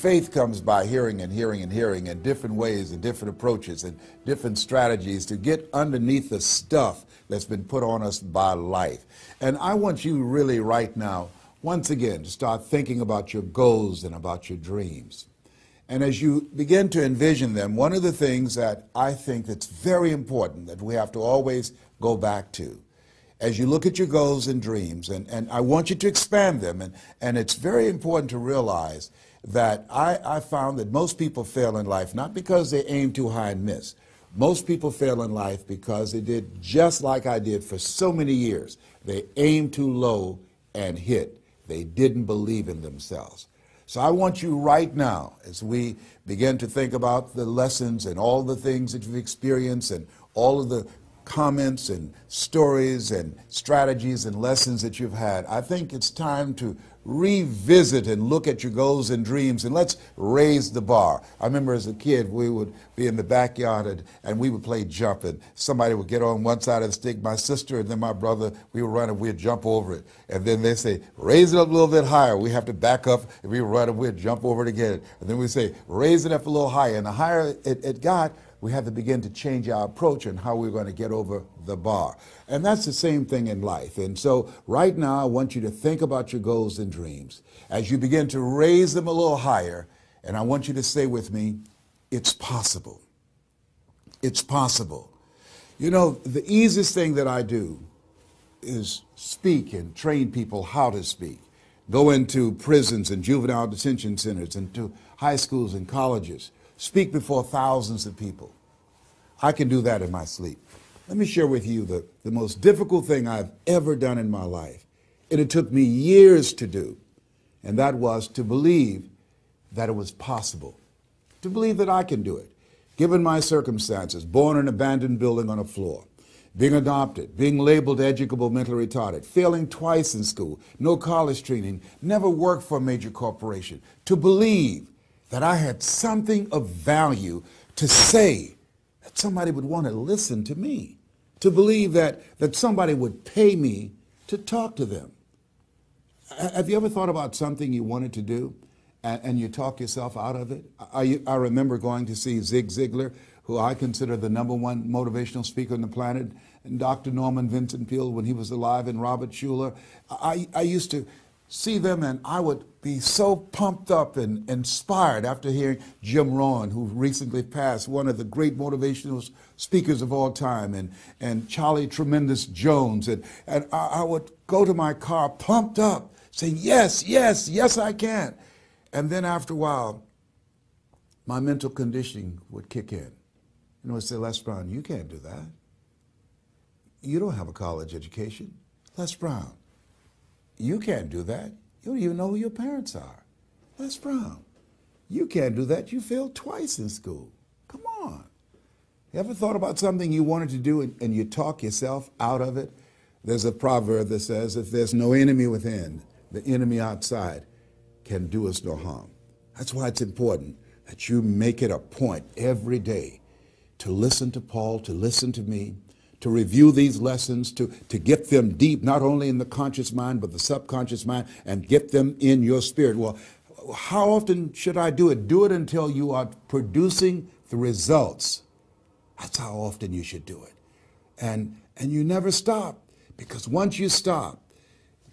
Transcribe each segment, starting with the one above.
faith comes by hearing and hearing and hearing, and different ways and different approaches and different strategies to get underneath the stuff that's been put on us by life. And I want you really right now, once again, to start thinking about your goals and about your dreams. And as you begin to envision them, one of the things that I think that's very important that we have to always go back to, as you look at your goals and dreams, and I want you to expand them, and it's very important to realize that I found that most people fail in life, not because they aim too high and miss. Most people fail in life because they did just like I did for so many years. They aimed too low and hit. They didn't believe in themselves. So I want you right now, as we begin to think about the lessons and all the things that you've experienced and all of the comments and stories and strategies and lessons that you've had, I think it's time to revisit and look at your goals and dreams, and let's raise the bar. I remember as a kid, we would be in the backyard and we would play jump, and somebody would get on one side of the stick, my sister and then my brother, we would run and we'd jump over it. And then they say, raise it up a little bit higher. We have to back up and we would run and we'd jump over it again. And then we say, raise it up a little higher. And the higher it got, we had to begin to change our approach and how we're going to get over the bar. And that's the same thing in life. And so right now, I want you to think about your goals and dreams as you begin to raise them a little higher. And I want you to say with me, it's possible. It's possible. You know, the easiest thing that I do is speak and train people how to speak. Go into prisons and juvenile detention centers and to high schools and colleges. Speak before thousands of people. I can do that in my sleep. Let me share with you the most difficult thing I've ever done in my life. And it took me years to do. And that was to believe that it was possible. To believe that I can do it. Given my circumstances, born in an abandoned building on a floor, being adopted, being labeled educable mentally retarded, failing twice in school, no college training, never worked for a major corporation. To believe that I had something of value to say, that somebody would want to listen to me, to believe that somebody would pay me to talk to them. Have you ever thought about something you wanted to do and you talk yourself out of it? I remember going to see Zig Ziglar, who I consider the #1 motivational speaker on the planet, and Dr. Norman Vincent Peale when he was alive, and Robert Schuller. I used to see them, and I would be so pumped up and inspired after hearing Jim Rohn, who recently passed, one of the great motivational speakers of all time, and Charlie Tremendous Jones. And I would go to my car pumped up, saying, yes, yes, yes, I can. And then after a while, my mental conditioning would kick in. And it would say, Les Brown, you can't do that. You don't have a college education. Les Brown, you can't do that. You don't even know who your parents are. Les Brown, you can't do that. You failed twice in school. Come on. You ever thought about something you wanted to do and you talk yourself out of it? There's a proverb that says, if there's no enemy within, the enemy outside can do us no harm. That's why it's important that you make it a point every day to listen to Paul, to listen to me, to review these lessons, to get them deep, not only in the conscious mind, but the subconscious mind, and get them in your spirit. Well, how often should I do it? Do it until you are producing the results. That's how often you should do it. And you never stop, because once you stop,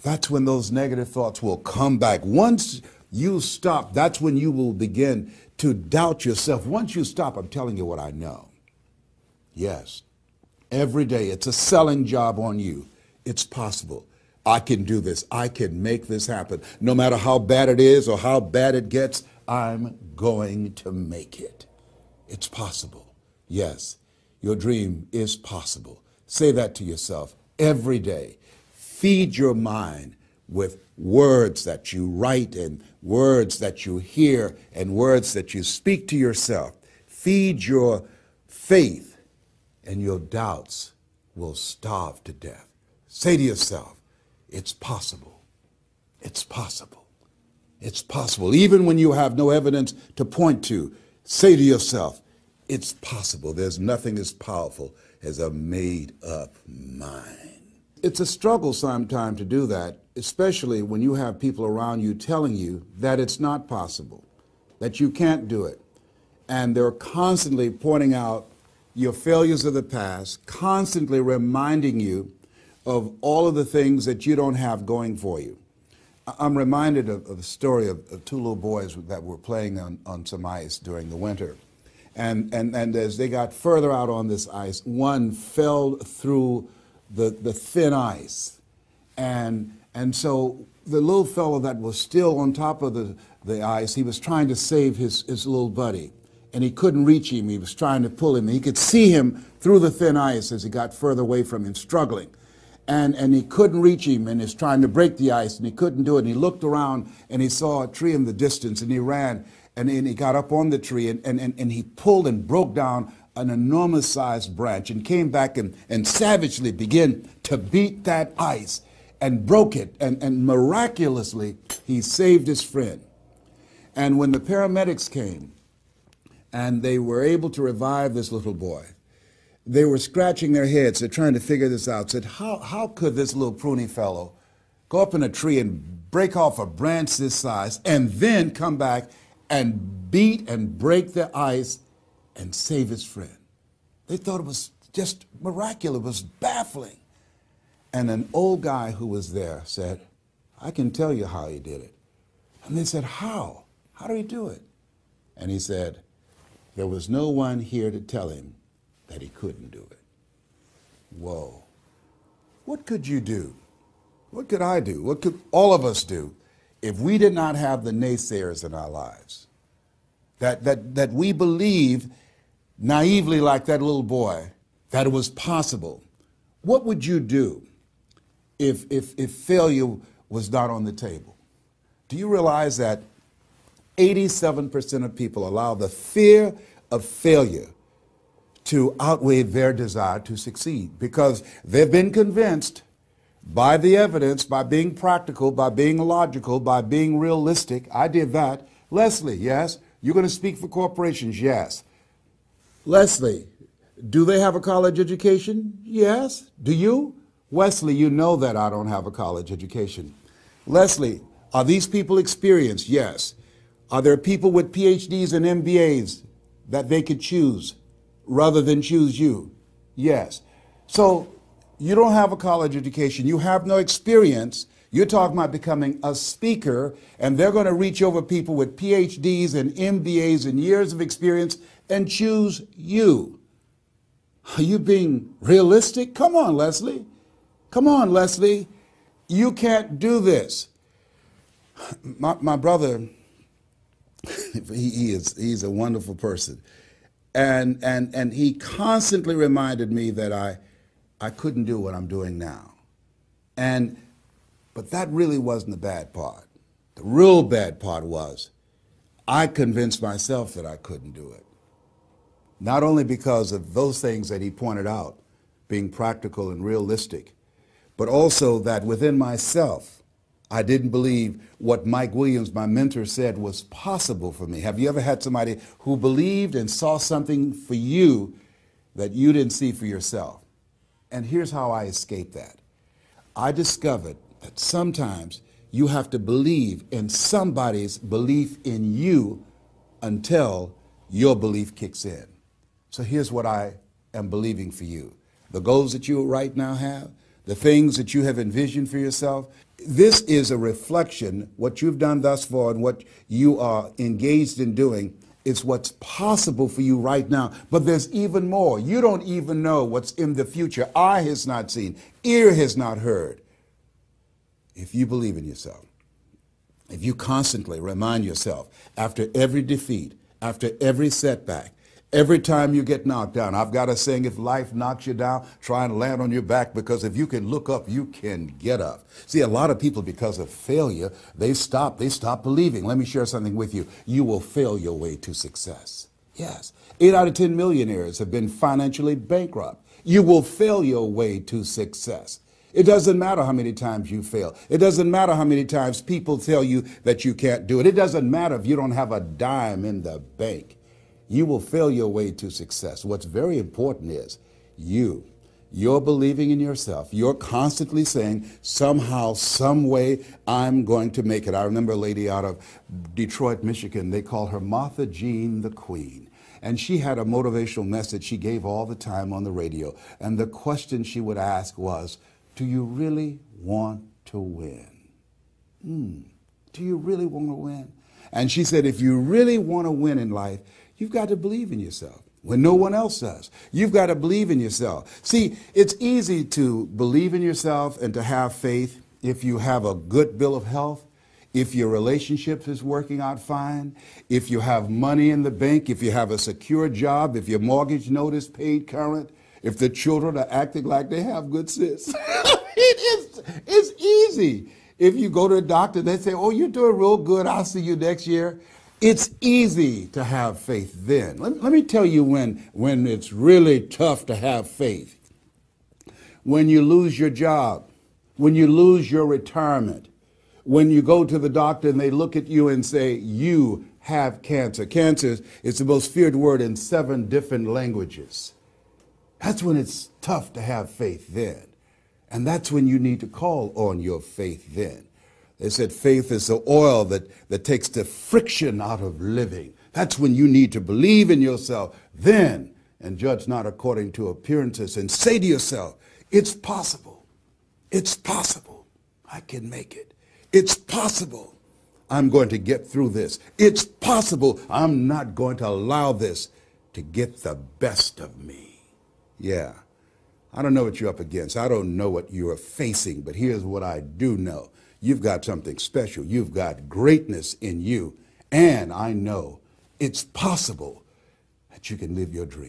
that's when those negative thoughts will come back. Once you stop, that's when you will begin to doubt yourself. Once you stop, I'm telling you what I know. Yes. Every day, it's a selling job on you. It's possible. I can do this. I can make this happen. No matter how bad it is or how bad it gets, I'm going to make it. It's possible. Yes, your dream is possible. Say that to yourself every day. Feed your mind with words that you write and words that you hear and words that you speak to yourself. Feed your faith, and your doubts will starve to death. Say to yourself, it's possible. It's possible. It's possible. Even when you have no evidence to point to, say to yourself, it's possible. There's nothing as powerful as a made-up mind. It's a struggle sometimes to do that, especially when you have people around you telling you that it's not possible. that you can't do it. And they're constantly pointing out your failures of the past, constantly reminding you of all of the things that you don't have going for you. I'm reminded of the story of two little boys that were playing on some ice during the winter. And as they got further out on this ice, one fell through the thin ice. And so the little fellow that was still on top of the ice, he was trying to save his little buddy. And he couldn't reach him. He was trying to pull him. He could see him through the thin ice as he got further away from him, struggling. And he couldn't reach him, and he's trying to break the ice, and he couldn't do it. And he looked around, and he saw a tree in the distance, and he ran, and he got up on the tree, and he pulled and broke down an enormous-sized branch and came back and savagely began to beat that ice and broke it. And miraculously, he saved his friend. And when the paramedics came, and they were able to revive this little boy, they were scratching their heads. They're trying to figure this out. Said, how could this little pruny fellow go up in a tree and break off a branch this size and then come back and beat and break the ice and save his friend? They thought it was just miraculous. It was baffling. And an old guy who was there said, I can tell you how he did it. And they said, how? How did he do it? And he said, there was no one here to tell him that he couldn't do it. Whoa. What could you do? What could I do? What could all of us do if we did not have the naysayers in our lives? That we believe naively, like that little boy, that it was possible. What would you do if failure was not on the table? Do you realize that 87% of people allow the fear of failure to outweigh their desire to succeed because they've been convinced by the evidence, by being practical, by being logical, by being realistic. I did that. Leslie, yes. You're going to speak for corporations? Yes. Leslie, do they have a college education? Yes. Do you? Wesley, you know that I don't have a college education. Leslie, are these people experienced? Yes. Are there people with PhDs and MBAs that they could choose rather than choose you? Yes. So you don't have a college education. You have no experience. You're talking about becoming a speaker, and they're going to reach over people with PhDs and MBAs and years of experience and choose you. Are you being realistic? Come on, Leslie. Come on, Leslie. You can't do this. My brother, he's a wonderful person. And he constantly reminded me that I couldn't do what I'm doing now. But that really wasn't the bad part. The real bad part was I convinced myself that I couldn't do it. Not only because of those things that he pointed out, being practical and realistic, but also that within myself, I didn't believe what Mike Williams, my mentor, said was possible for me. Have you ever had somebody who believed and saw something for you that you didn't see for yourself? And here's how I escaped that. I discovered that sometimes you have to believe in somebody's belief in you until your belief kicks in. So here's what I am believing for you. The goals that you right now have, the things that you have envisioned for yourself, this is a reflection. What you've done thus far and what you are engaged in doing is what's possible for you right now. But there's even more. You don't even know what's in the future. Eye has not seen, ear has not heard. If you believe in yourself, if you constantly remind yourself after every defeat, after every setback, every time you get knocked down, I've got a saying, if life knocks you down, try and land on your back, because if you can look up, you can get up. See, a lot of people, because of failure, they stop believing. Let me share something with you. You will fail your way to success. Yes. 8 out of 10 millionaires have been financially bankrupt. You will fail your way to success. It doesn't matter how many times you fail. It doesn't matter how many times people tell you that you can't do it. It doesn't matter if you don't have a dime in the bank. You will fail your way to success. What's very important is you You're believing in yourself. You're constantly saying, somehow, some way, I'm going to make it. I remember a lady out of Detroit, Michigan. They call her Martha Jean the Queen. And she had a motivational message she gave all the time on the radio. And the question she would ask was, do you really want to win? Do you really want to win? And she said, if you really want to win in life, you've got to believe in yourself when no one else does. You've got to believe in yourself. See, it's easy to believe in yourself and to have faith if you have a good bill of health, if your relationship is working out fine, if you have money in the bank, if you have a secure job, if your mortgage note is paid current, if the children are acting like they have good sense. It's easy. If you go to a doctor, they say, oh, you're doing real good, I'll see you next year. It's easy to have faith then. Let me tell you when it's really tough to have faith. When you lose your job, when you lose your retirement, when you go to the doctor and they look at you and say, you have cancer. Cancer is the most feared word in 7 different languages. That's when it's tough to have faith then. And that's when you need to call on your faith then. They said faith is the oil that takes the friction out of living. That's when you need to believe in yourself then and judge not according to appearances and say to yourself, it's possible. It's possible. I can make it. It's possible. I'm going to get through this. It's possible. I'm not going to allow this to get the best of me. Yeah. I don't know what you're up against. I don't know what you are facing, but here's what I do know. You've got something special. You've got greatness in you. And I know it's possible that you can live your dream.